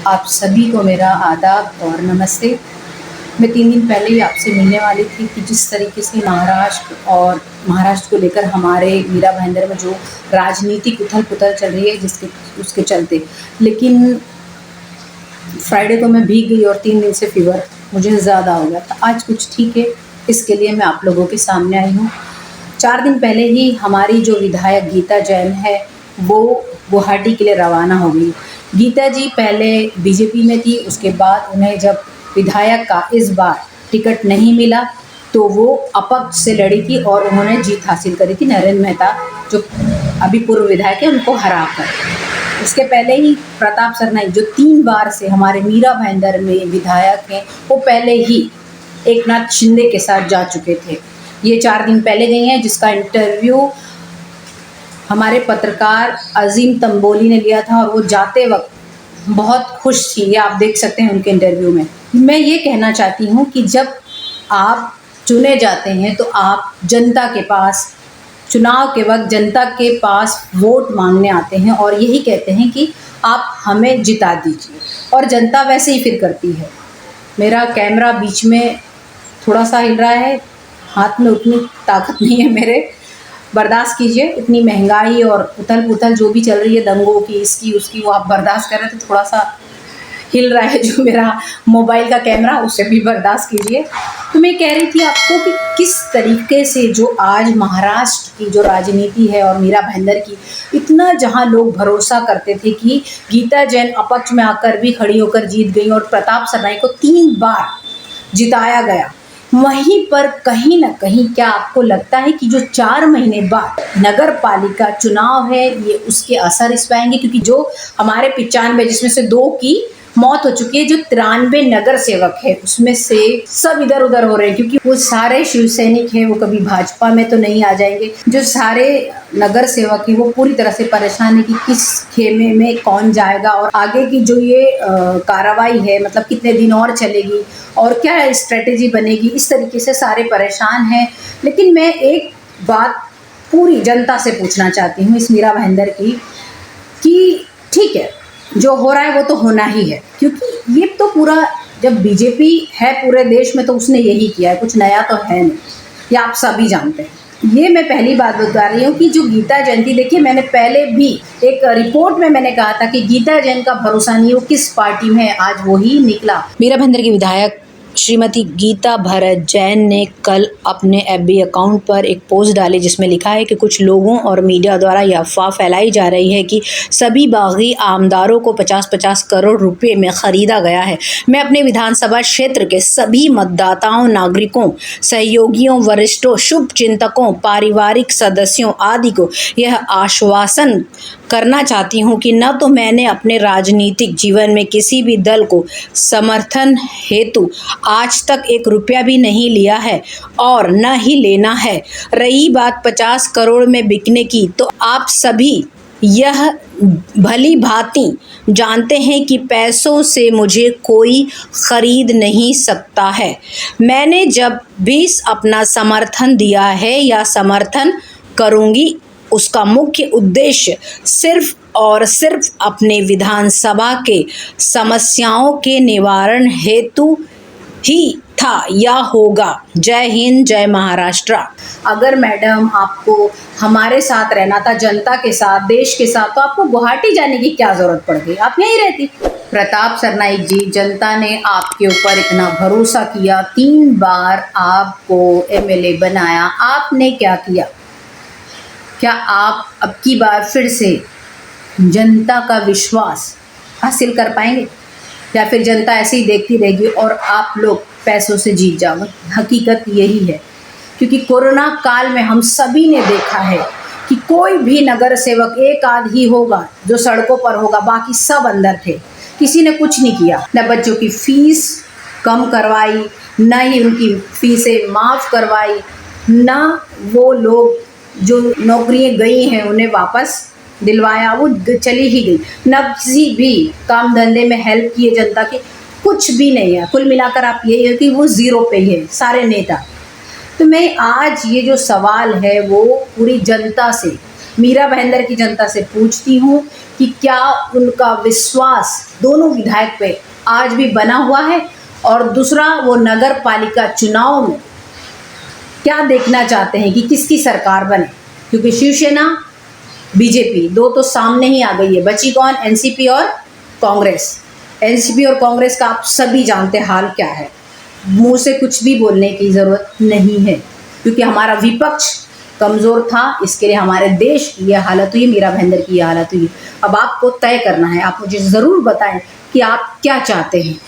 आप सभी को मेरा आदाब और नमस्ते। मैं 3 दिन पहले ही आपसे मिलने वाली थी कि जिस तरीके से महाराष्ट्र को लेकर हमारे मीरा भाईंदर में जो राजनीतिक उथल-पुथल चल रही है उसके चलते, लेकिन फ्राइडे को मैं भीग गई और 3 दिन से फ़ीवर मुझे ज़्यादा हो गया था। आज कुछ ठीक है, इसके लिए मैं आप लोगों के सामने आई हूँ। 4 दिन पहले ही हमारी जो विधायक गीता जैन है वो गुवाहाटी के लिए रवाना हो गई। गीता जी पहले बीजेपी में थी, उसके बाद उन्हें जब विधायक का इस बार टिकट नहीं मिला तो वो अपक्ष से लड़ी थी और उन्होंने जीत हासिल करी थी। नरेंद्र मेहता जो अभी पूर्व विधायक है उनको हरा कर। उसके पहले ही प्रताप सरनाईक जो 3 बार से हमारे मीरा भाईंदर में विधायक हैं, वो पहले ही एकनाथ शिंदे के साथ जा चुके थे। ये 4 दिन पहले गई हैं, जिसका इंटरव्यू हमारे पत्रकार अजीम तंबोली ने लिया था और वो जाते वक्त बहुत खुश थी। ये आप देख सकते हैं उनके इंटरव्यू में। मैं ये कहना चाहती हूँ कि जब आप चुने जाते हैं तो आप जनता के पास, चुनाव के वक्त जनता के पास वोट मांगने आते हैं और यही कहते हैं कि आप हमें जिता दीजिए, और जनता वैसे ही फिर करती है। मेरा कैमरा बीच में थोड़ा सा हिल रहा है, हाथ में उतनी ताकत नहीं है मेरे, बर्दाश्त कीजिए। इतनी महंगाई और उथल-पुथल जो भी चल रही है, दंगों की, इसकी उसकी, वो आप बर्दाश्त कर रहे हैं तो थोड़ा सा हिल रहा है जो मेरा मोबाइल का कैमरा, उससे भी बर्दाश्त कीजिए। तो मैं कह रही थी आपको कि किस तरीके से जो आज महाराष्ट्र की जो राजनीति है और मीरा भाईंदर की, इतना जहां लोग भरोसा करते थे कि गीता जैन अपक्ष में आकर भी खड़ी होकर जीत गई और प्रताप सरनाईक को 3 बार जिताया गया, वहीं पर कहीं ना कहीं क्या आपको लगता है कि जो 4 महीने बाद नगर पालिका चुनाव है ये उसके असर इस पाएंगे? क्योंकि जो हमारे 95 जिसमें से 2 की मौत हो चुकी है, जो 93 नगर सेवक है उसमें से सब इधर उधर हो रहे हैं, क्योंकि वो सारे शिव सैनिक हैं, वो कभी भाजपा में तो नहीं आ जाएंगे। जो सारे नगर सेवक हैं वो पूरी तरह से परेशान है कि किस खेमे में कौन जाएगा और आगे की जो ये कार्रवाई है, मतलब कितने दिन और चलेगी और क्या स्ट्रेटेजी बनेगी, इस तरीके से सारे परेशान हैं। लेकिन मैं एक बात पूरी जनता से पूछना चाहती हूँ इस मीरा भाईंदर की, कि ठीक है जो हो रहा है वो तो होना ही है, क्योंकि ये तो पूरा, जब बीजेपी है पूरे देश में तो उसने यही किया है, कुछ नया तो है नहीं, ये आप सभी जानते हैं। ये मैं पहली बात बता रही हूँ कि जो गीता जैन थी, देखिए मैंने पहले भी एक रिपोर्ट में मैंने कहा था कि गीता जैन का भरोसा नहीं, वो किस पार्टी में है, आज वही निकला। मीरा भाईंदर की विधायक श्रीमती गीता भरत जैन ने कल अपने एफबी अकाउंट पर एक पोस्ट डाली जिसमें लिखा है कि कुछ लोगों और मीडिया द्वारा यह अफवाह फैलाई जा रही है कि सभी बागी आमदारों को 50-50 करोड़ रुपए में खरीदा गया है। मैं अपने विधानसभा क्षेत्र के सभी मतदाताओं, नागरिकों, सहयोगियों, वरिष्ठों, शुभचिंतकों, पारिवारिक सदस्यों आदि को यह आश्वासन करना चाहती हूँ कि न तो मैंने अपने राजनीतिक जीवन में किसी भी दल को समर्थन हेतु आज तक 1 रुपया भी नहीं लिया है और न ही लेना है। रही बात 50 करोड़ में बिकने की, तो आप सभी यह भली भांति जानते हैं कि पैसों से मुझे कोई खरीद नहीं सकता है। मैंने जब भी अपना समर्थन दिया है या समर्थन करूंगी, उसका मुख्य उद्देश्य सिर्फ और सिर्फ अपने विधानसभा के समस्याओं के निवारण हेतु ही था या होगा। जय हिंद, जय महाराष्ट्र। अगर मैडम आपको हमारे साथ रहना था, जनता के साथ, देश के साथ, तो आपको गुवाहाटी जाने की क्या जरूरत पड़ गई, आप यहीं रहती। प्रताप सरनाईक जी, जनता ने आपके ऊपर इतना भरोसा किया, 3 बार आपको एमएलए बनाया, आपने क्या किया? क्या आप अब की बार फिर से जनता का विश्वास हासिल कर पाएंगे, या फिर जनता ऐसे ही देखती रहेगी और आप लोग पैसों से जीत जाओगे? हकीकत यही है, क्योंकि कोरोना काल में हम सभी ने देखा है कि कोई भी नगर सेवक एक आध ही होगा जो सड़कों पर होगा, बाकी सब अंदर थे। किसी ने कुछ नहीं किया, न बच्चों की फीस कम करवाई, न ही उनकी फीसें माफ़ करवाई, न वो लोग जो नौकरियां गई हैं उन्हें वापस दिलवाया, वो चली ही गई। न किसी भी काम धंधे में हेल्प किए जनता के, कुछ भी नहीं है। कुल मिलाकर आप यही है कि वो 0 पे ही है सारे नेता। तो मैं आज ये जो सवाल है वो पूरी जनता से, मीरा भाईंदर की जनता से पूछती हूँ कि कि क्या उनका विश्वास दोनों विधायक पे आज भी बना हुआ है, और दूसरा वो नगर पालिका चुनाव में क्या देखना चाहते हैं कि किसकी सरकार बने, क्योंकि शिवसेना बीजेपी दो तो सामने ही आ गई है, बची कौन? एनसीपी और कांग्रेस। एनसीपी और कांग्रेस का आप सभी जानते हाल क्या है, मुंह से कुछ भी बोलने की ज़रूरत नहीं है, क्योंकि हमारा विपक्ष कमज़ोर था, इसके लिए हमारे देश की यह हालत हुई, मीरा भाईंदर की यह हालत हुई। अब आपको तय करना है, आप मुझे ज़रूर बताएं कि आप क्या चाहते हैं।